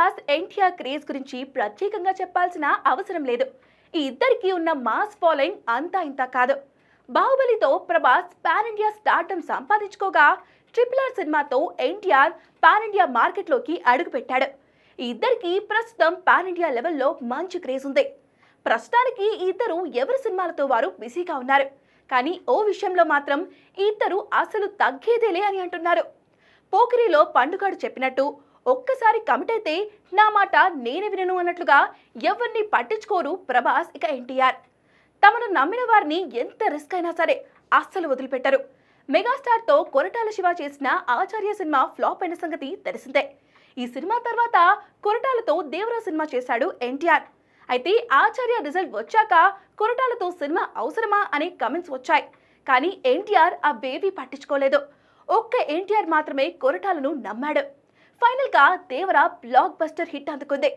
Prabhas NTR craze గురించి ప్రత్యేకంగా చెప్పాల్సిన అవసరం లేదు. ఈ ఇద్దరికి ఉన్న మాస్ ఫాలోయింగ్ అంతా ఇంత కాదు. బాహుబలితో ప్రభాస్ పాన్ ఇండియా స్టార్డమ్ సంపాదించుకోగా RRR సినిమాతో ఎన్టీఆర్ పాన్ ఇండియా మార్కెట్లోకి అడుగుపెట్టాడు. ఈ ఇద్దరికి ప్రస్తుతం పాన్ ఇండియా లెవెల్లో మంచి క్రేజ్ ఉంది. ప్రస్తుతానికి ఈ ఇద్దరు ఎవరి సినిమాలతో వారు బిజీగా ఉన్నారు. కానీ ఓ విషయంలో మాత్రం ఈ ఇద్దరు అసలు తగ్గేదేలే అని అంటున్నారు. పోకిరిలో పండుగాడు చెప్పినట్టు ఒక్కసారి కమిట్ అయితే నా మాట నేనే వినను అన్నట్లుగా ఎవరిని పట్టించుకోరు ప్రభాస్ ఇక ఎన్టీఆర్. తమను నమ్మిన వారిని ఎంత రిస్క్ అయినా సరే అస్సలు వదిలిపెట్టరు. మెగాస్టార్తో కొరటాల శివ చేసిన ఆచార్య సినిమా ఫ్లాప్ అయిన సంగతి తెలిసిందే. ఈ సినిమా తర్వాత కొరటాలతో దేవరా సినిమా చేశాడు ఎన్టీఆర్. అయితే ఆచార్య రిజల్ట్ వచ్చాక కొరటాలతో సినిమా అవసరమా అనే కమెంట్స్ వచ్చాయి. కానీ ఎన్టీఆర్ అవేవీ పట్టించుకోలేదు. ఒక్క ఎన్టీఆర్ మాత్రమే కొరటాలను నమ్మాడు. ఫైనల్ గా దేవరా బ్లాక్ బస్టర్ హిట్ అందుకుంది.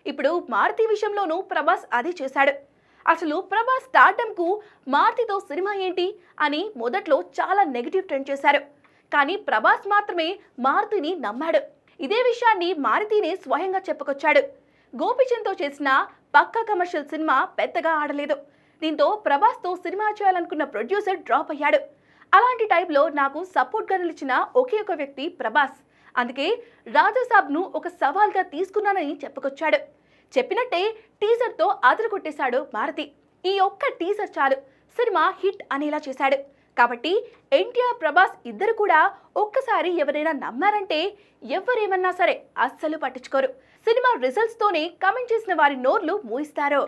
ఇప్పుడు మారుతి విషయంలోనూ ప్రభాస్ అదే చేశాడు. అసలు ప్రభాస్ స్టార్డమ్ కు మారుతితో సినిమా ఏంటి అని మొదట్లో చాలా నెగిటివ్ ట్రెండ్ చేశారు. కానీ ప్రభాస్ మాత్రమే మారుతిని నమ్మాడు. ఇదే విషయాన్ని మారుతినే స్వయంగా చెప్పుకొచ్చాడు. గోపిచంద్తో చేసిన పక్కా కమర్షియల్ సినిమా పెద్దగా ఆడలేదు. దీంతో ప్రభాస్తో సినిమా చేయాలనుకున్న ప్రొడ్యూసర్ డ్రాప్ అయ్యాడు. అలాంటి టైంలో నాకు సపోర్ట్గా నిలిచిన ఒకే ఒక వ్యక్తి ప్రభాస్. అందుకే రాజాసాబ్ను ఒక సవాల్గా తీసుకున్నానని చెప్పుకొచ్చాడు. చెప్పినట్టే టీజర్తో అదరగొట్టేశాడు మారుతి. ఈ ఒక్క టీజర్ చాలు సినిమా హిట్ అనేలా చేశాడు. కాబట్టి ఎన్టీఆర్ ప్రభాస్ ఇద్దరు కూడా ఒక్కసారి ఎవరైనా నమ్మారంటే ఎవరేమన్నా సరే అస్సలు పట్టించుకోరు. సినిమా రిజల్ట్స్తోనే కమెంట్ చేసిన వారి నోర్లు మూయిస్తారు.